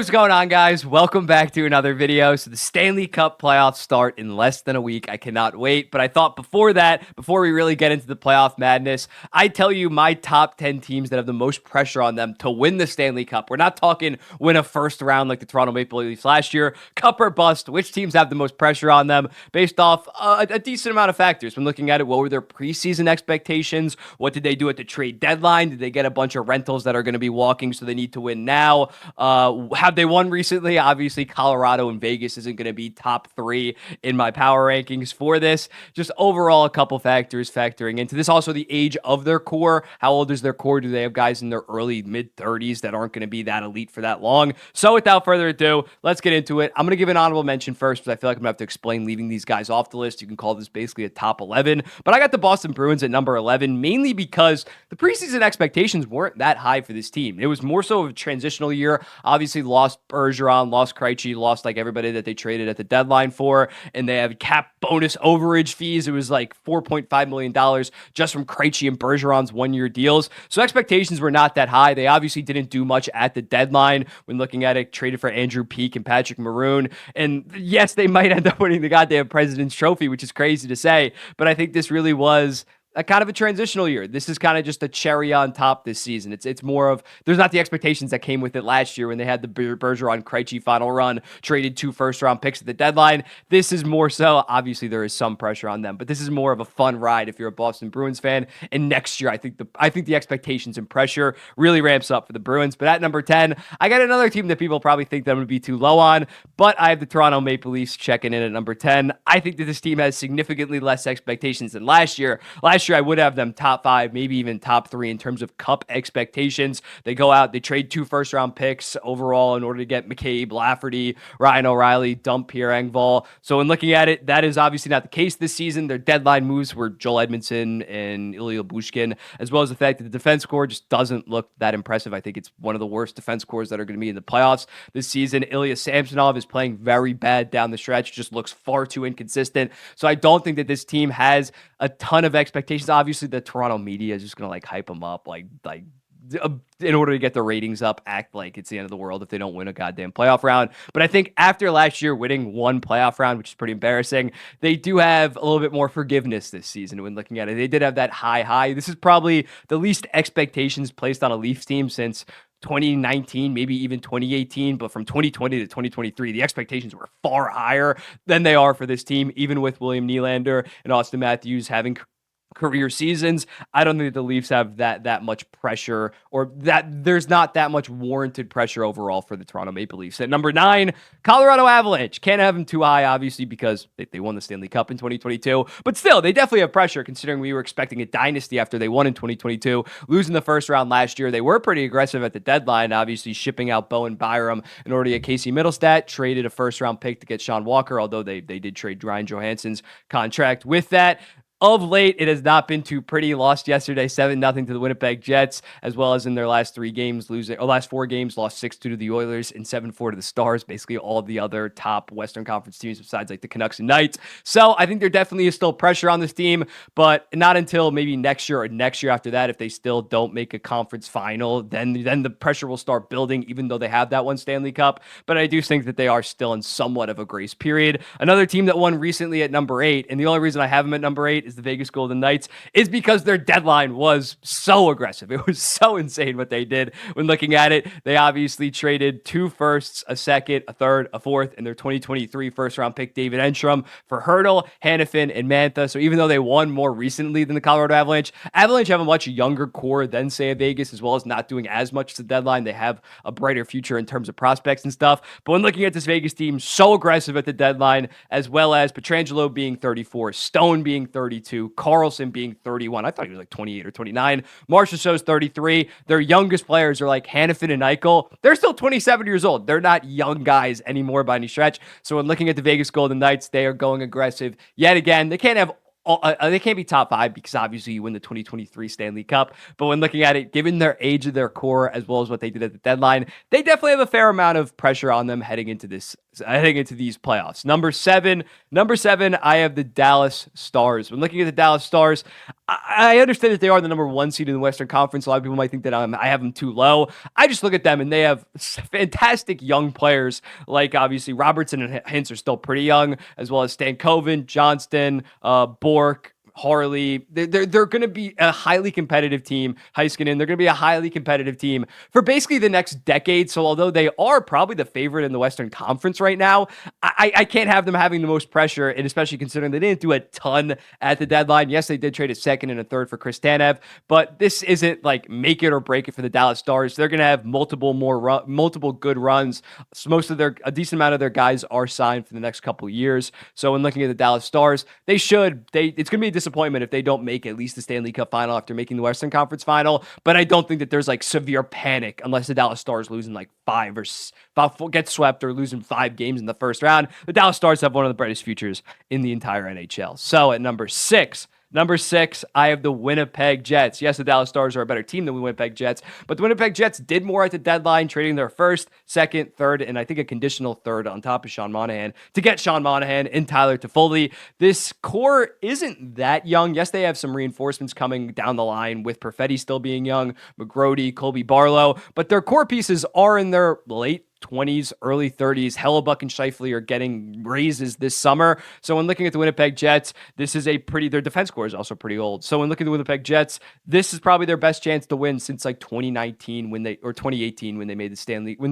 What's going on, guys? Welcome back to another video. So the Stanley Cup playoffs start in less than a week. I cannot wait. But I thought before we really get into the playoff madness, I tell you my top 10 teams that have the most pressure on them to win the Stanley Cup. We're not talking win a first round like the Toronto Maple Leafs last year. Cup or bust. Which teams have the most pressure on them based off a decent amount of factors. When looking at it, what were their preseason expectations? What did they do at the trade deadline? Did they get a bunch of rentals that are going to be walking, so they need to win now? Have they won recently? Obviously, Colorado and Vegas isn't going to be top 3 in my power rankings for this. Just overall, a couple factors factoring into this. Also, the age of their core. How old is their core? Do they have guys in their early, mid-30s that aren't going to be that elite for that long? So without further ado, let's get into it. I'm going to give an honorable mention first, because I feel like I'm going to have to explain leaving these guys off the list. You can call this basically a top 11. But I got the Boston Bruins at number 11, mainly because the preseason expectations weren't that high for this team. It was more so of a transitional year. Obviously, lost Bergeron, lost Krejci, lost like everybody that they traded at the deadline for, and they have cap bonus overage fees. It was like $4.5 million just from Krejci and Bergeron's one-year deals. So expectations were not that high. They obviously didn't do much at the deadline when looking at it, traded for Andrew Peeke and Patrick Maroon. And yes, they might end up winning the goddamn President's Trophy, which is crazy to say, but I think this really was a kind of a transitional year. This is kind of just a cherry on top this season. It's more of, there's not the expectations that came with it last year when they had the Bergeron Krejci final run, traded 2 first-round picks at the deadline. This is more so, obviously there is some pressure on them, but this is more of a fun ride if you're a Boston Bruins fan. And next year, I think the expectations and pressure really ramps up for the Bruins. But at number 10, I got another team that people probably think that I'm going to be too low on, but I have the Toronto Maple Leafs checking in at number 10. I think that this team has significantly less expectations than last year. Last year, I would have them top 5, maybe even top 3 in terms of cup expectations. They go out, they trade 2 first-round picks overall in order to get McCabe, Lafferty, Ryan O'Reilly, dump Pierre Engvall. So in looking at it, that is obviously not the case this season. Their deadline moves were Joel Edmondson and Ilya Bushkin, as well as the fact that the defense core just doesn't look that impressive. I think it's one of the worst defense cores that are going to be in the playoffs this season. Ilya Samsonov is playing very bad down the stretch, just looks far too inconsistent. So I don't think that this team has a ton of expectations. Obviously, the Toronto media is just going to like hype them up, like in order to get the ratings up, act like it's the end of the world if they don't win a goddamn playoff round. But I think after last year winning 1 playoff round, which is pretty embarrassing, they do have a little bit more forgiveness this season when looking at it. They did have that high. This is probably the least expectations placed on a Leafs team since 2019, maybe even 2018, but from 2020 to 2023, the expectations were far higher than they are for this team, even with William Nylander and Austin Matthews having career seasons. I don't think the Leafs have that much pressure, or that there's not that much warranted pressure overall for the Toronto Maple Leafs. At number 9, Colorado Avalanche. Can't have them too high, obviously, because they won the Stanley Cup in 2022, but still, they definitely have pressure considering we were expecting a dynasty after they won in 2022, losing the first round last year. They were pretty aggressive at the deadline, obviously shipping out Bowen Byram in order to get Casey Middlestat, traded a first round pick to get Sean Walker, although they did trade Ryan Johansson's contract with that. Of late, it has not been too pretty. Lost yesterday 7-0 to the Winnipeg Jets, as well as in their last 4 games, lost 6-2 to the Oilers and 7-4 to the Stars, basically all the other top Western Conference teams besides like the Canucks and Knights. So I think there definitely is still pressure on this team, but not until maybe next year or next year after that. If they still don't make a conference final, then the pressure will start building, even though they have that 1 Stanley Cup. But I do think that they are still in somewhat of a grace period. Another team that won recently at number 8, and the only reason I have them at number 8 is the Vegas Golden Knights, is because their deadline was so aggressive. It was so insane what they did when looking at it. They obviously traded 2 firsts, a second, a third, a fourth, and their 2023 first-round pick, David Enstrom, for Hurdle, Hannafin, and Mantha. So even though they won more recently than the Colorado Avalanche have a much younger core than, say, Vegas, as well as not doing as much to the deadline. They have a brighter future in terms of prospects and stuff. But when looking at this Vegas team, so aggressive at the deadline, as well as Pietrangelo being 34, Stone being 32, Carlson being 31. I thought he was like 28 or 29. Marcia shows 33. Their youngest players are like Hannafin and Eichel. They're still 27 years old. They're not young guys anymore by any stretch. So when looking at the Vegas Golden Knights, they are going aggressive yet again. They can't be top 5 because obviously you win the 2023 Stanley Cup. But when looking at it, given their age of their core, as well as what they did at the deadline, they definitely have a fair amount of pressure on them heading into this heading into these playoffs. Number seven, I have the Dallas Stars. When looking at the Dallas Stars, I understand that they are the number one seed in the Western Conference. A lot of people might think that I have them too low. I just look at them and they have fantastic young players, like obviously Robertson and Hintz are still pretty young, as well as Stankoven, Johnston, Bork, Harley. They're going to be a highly competitive team. Heiskanen, they're going to be a highly competitive team for basically the next decade. So although they are probably the favorite in the Western Conference right now, I can't have them having the most pressure, and especially considering they didn't do a ton at the deadline. Yes, they did trade a second and a third for Chris Tanev, but this isn't like make it or break it for the Dallas Stars. They're going to have multiple good runs. So a decent amount of their guys are signed for the next couple of years. So when looking at the Dallas Stars, it's going to be a disappointment if they don't make at least the Stanley Cup final after making the Western Conference final, but I don't think that there's like severe panic unless the Dallas Stars losing like get swept or losing 5 games in the first round. The Dallas Stars have one of the brightest futures in the entire NHL. So at number six, I have the Winnipeg Jets. Yes, the Dallas Stars are a better team than the Winnipeg Jets, but the Winnipeg Jets did more at the deadline, trading their first, second, third, and I think a conditional third on top of Sean Monahan to get Sean Monahan and Tyler Toffoli. This core isn't that young. Yes, they have some reinforcements coming down the line with Perfetti still being young, McGrody, Colby Barlow, but their core pieces are in their late 20s, early 30s. Hellebuck and Scheifele are getting raises this summer. So when looking at the Winnipeg Jets, this is their defense core is also pretty old. So when looking at the Winnipeg Jets, this is probably their best chance to win since like 2018 when they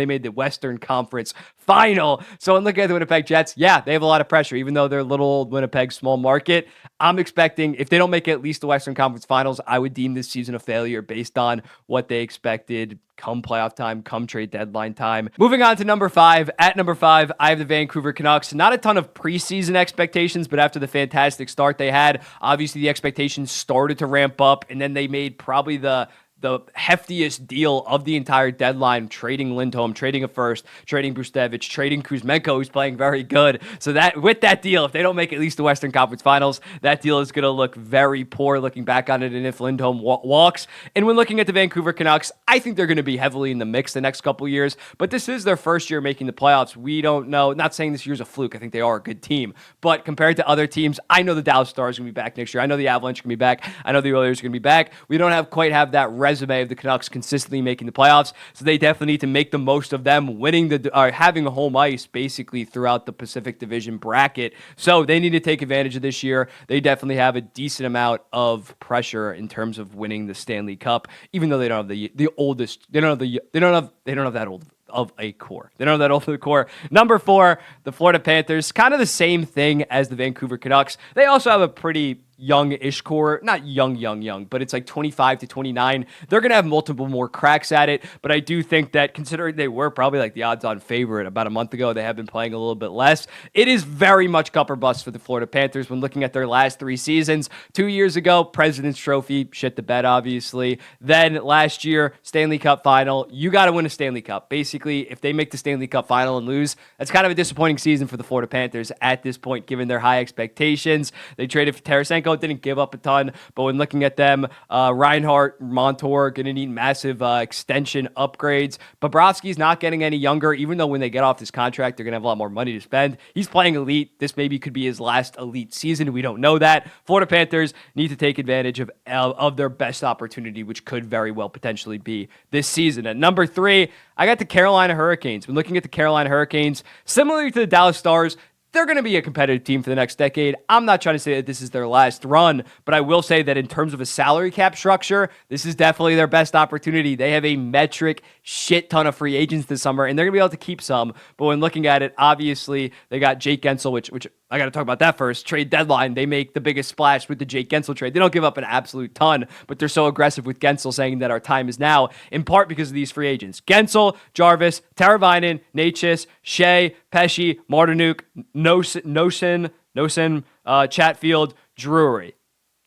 made the Western Conference final. So when looking at the Winnipeg Jets, yeah, they have a lot of pressure, even though they're little old Winnipeg small market. I'm expecting if they don't make at least the Western Conference finals, I would deem this season a failure based on what they expected come playoff time, come trade deadline time. Moving on to number 5. At number 5, I have the Vancouver Canucks. Not a ton of preseason expectations, but after the fantastic start they had, obviously the expectations started to ramp up, and then they made probably the heftiest deal of the entire deadline, trading Lindholm, trading a first, trading Brustevich, trading Kuzmenko, who's playing very good. So that with that deal, if they don't make at least the Western Conference Finals, that deal is going to look very poor looking back on it, and if Lindholm walks. And when looking at the Vancouver Canucks, I think they're going to be heavily in the mix the next couple years, but this is their first year making the playoffs. We don't know, not saying this year's a fluke, I think they are a good team, but compared to other teams, I know the Dallas Stars are going to be back next year. I know the Avalanche are going to be back. I know the Oilers are going to be back. We don't quite have that resume of the Canucks consistently making the playoffs, so they definitely need to make the most of them having a home ice basically throughout the Pacific Division bracket. So they need to take advantage of this year. They definitely have a decent amount of pressure in terms of winning the Stanley Cup, even though they don't have the oldest. They don't have that old of a core. They don't have that old of the core. Number 4, the Florida Panthers. Kind of the same thing as the Vancouver Canucks. They also have a pretty young-ish core, not young, but it's like 25 to 29. They're going to have multiple more cracks at it, but I do think that considering they were probably like the odds-on favorite about a month ago, they have been playing a little bit less. It is very much cup or bust for the Florida Panthers when looking at their last 3 seasons. 2 years ago, President's Trophy, shit the bed, obviously. Then last year, Stanley Cup final. You got to win a Stanley Cup. Basically, if they make the Stanley Cup final and lose, that's kind of a disappointing season for the Florida Panthers at this point, given their high expectations. They traded for Tarasenko, didn't give up a ton, but when looking at them, Reinhart, Montour going to need massive extension upgrades. Bobrovsky's not getting any younger, even though when they get off this contract, they're going to have a lot more money to spend. He's playing elite. This maybe could be his last elite season. We don't know that. Florida Panthers need to take advantage of their best opportunity, which could very well potentially be this season. At number 3, I got the Carolina Hurricanes. When looking at the Carolina Hurricanes, similarly to the Dallas Stars, they're going to be a competitive team for the next decade. I'm not trying to say that this is their last run, but I will say that in terms of a salary cap structure, this is definitely their best opportunity. They have a metric shit ton of free agents this summer, and they're going to be able to keep some. But when looking at it, obviously, they got Jake Gensel, which I got to talk about that first. Trade deadline, they make the biggest splash with the Jake Gensel trade. They don't give up an absolute ton, but they're so aggressive with Gensel, saying that our time is now, in part because of these free agents. Gensel, Jarvis, Teravainen, Natchez, Shea, Pesci, Martinuk, Nosen, Chatfield, Drury.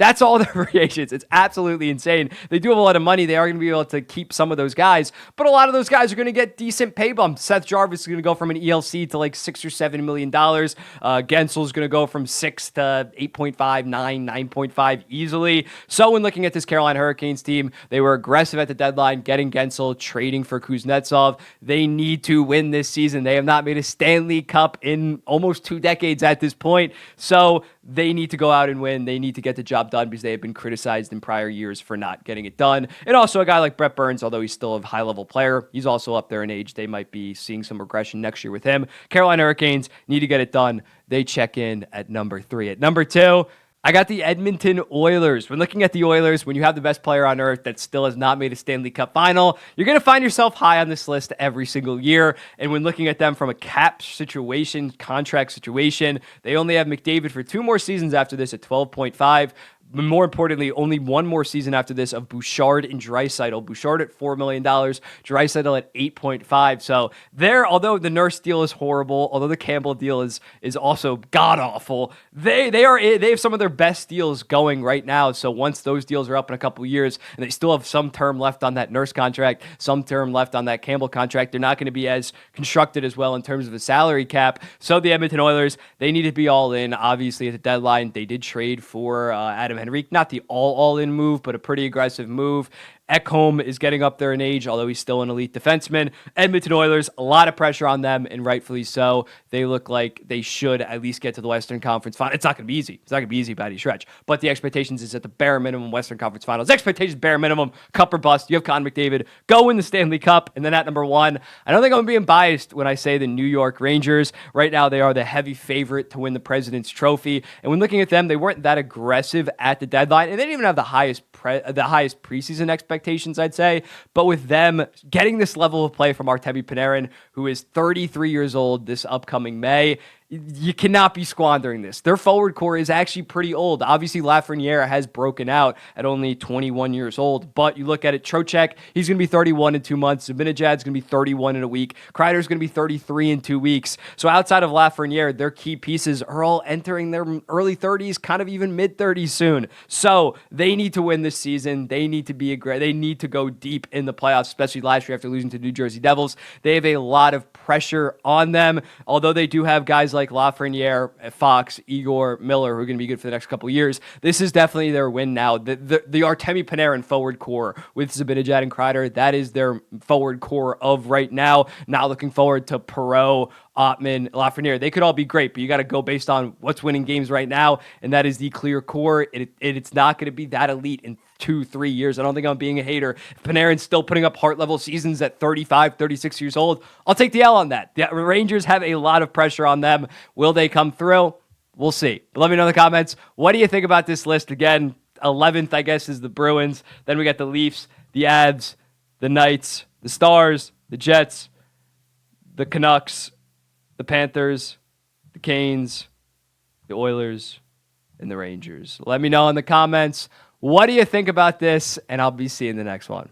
That's all the free agents. It's absolutely insane. They do have a lot of money. They are going to be able to keep some of those guys, but a lot of those guys are going to get decent pay bumps. Seth Jarvis is going to go from an ELC to like $6 or $7 million. Gensel's going to go from 6 to 8.5, 9, 9.5 easily. So when looking at this Carolina Hurricanes team, they were aggressive at the deadline, getting Gensel, trading for Kuznetsov. They need to win this season. They have not made a Stanley Cup in almost 2 decades at this point. So they need to go out and win. They need to get the job done because they have been criticized in prior years for not getting it done. And also a guy like Brett Burns, although he's still a high-level player, he's also up there in age. They might be seeing some regression next year with him. Carolina Hurricanes need to get it done. They check in at number 3. At number 2, I got the Edmonton Oilers. When looking at the Oilers, when you have the best player on earth that still has not made a Stanley Cup final, you're going to find yourself high on this list every single year. And when looking at them from a cap situation, contract situation, they only have McDavid for 2 more seasons after this at 12.5. More importantly, only 1 more season after this of Bouchard and Draisaitl. Bouchard at $4 million, Draisaitl at 8.5. So there, although the Nurse deal is horrible, although the Campbell deal is also god awful, they have some of their best deals going right now. So once those deals are up in a couple of years, and they still have some term left on that Nurse contract, some term left on that Campbell contract, they're not going to be as constructed as well in terms of the salary cap. So the Edmonton Oilers, they need to be all in. Obviously, at the deadline, they did trade for Adam Henrique, not the all-in move, but a pretty aggressive move. Ekholm is getting up there in age, although he's still an elite defenseman. Edmonton Oilers, a lot of pressure on them, and rightfully so. They look like they should at least get to the Western Conference Final. It's not going to be easy. It's not going to be easy by any stretch. But the expectations is at the bare minimum Western Conference Finals. Expectations bare minimum, cup or bust. You have Connor McDavid. Go win the Stanley Cup. And then at number 1, I don't think I'm being biased when I say the New York Rangers. Right now, they are the heavy favorite to win the President's Trophy. And when looking at them, they weren't that aggressive at the deadline, and they didn't even have the highest preseason expectations, I'd say. But with them getting this level of play from Artemi Panarin, who is 33 years old this upcoming May, you cannot be squandering this. Their forward core is actually pretty old. Obviously, Lafreniere has broken out at only 21 years old, but you look at it, Trocheck, he's going to be 31 in 2 months. Zibanejad's going to be 31 in a week. Kreider's going to be 33 in 2 weeks. So outside of Lafreniere, their key pieces are all entering their early 30s, kind of even mid-30s soon. So they need to win this season. They need to they need to go deep in the playoffs, especially last year after losing to New Jersey Devils. They have a lot of pressure on them, although they do have guys like Lafreniere, Fox, Igor, Miller, who are going to be good for the next couple of years. This is definitely their win now. The Artemi Panarin forward core with Zibanejad and Kreider, that is their forward core of right now. Now looking forward to Perreault, Ottman, Lafreniere. They could all be great, but you got to go based on what's winning games right now, and that is the clear core. It's not going to be that elite in 2-3 years. I don't think I'm being a hater. If Panarin's still putting up heart-level seasons at 35, 36 years old, I'll take the L on that. The Rangers have a lot of pressure on them. Will they come through? We'll see. But let me know in the comments, what do you think about this list? Again, 11th, I guess, is the Bruins. Then we got the Leafs, the Avs, the Knights, the Stars, the Jets, the Canucks, the Panthers, the Canes, the Oilers, and the Rangers. Let me know in the comments, what do you think about this? And I'll be seeing the next one.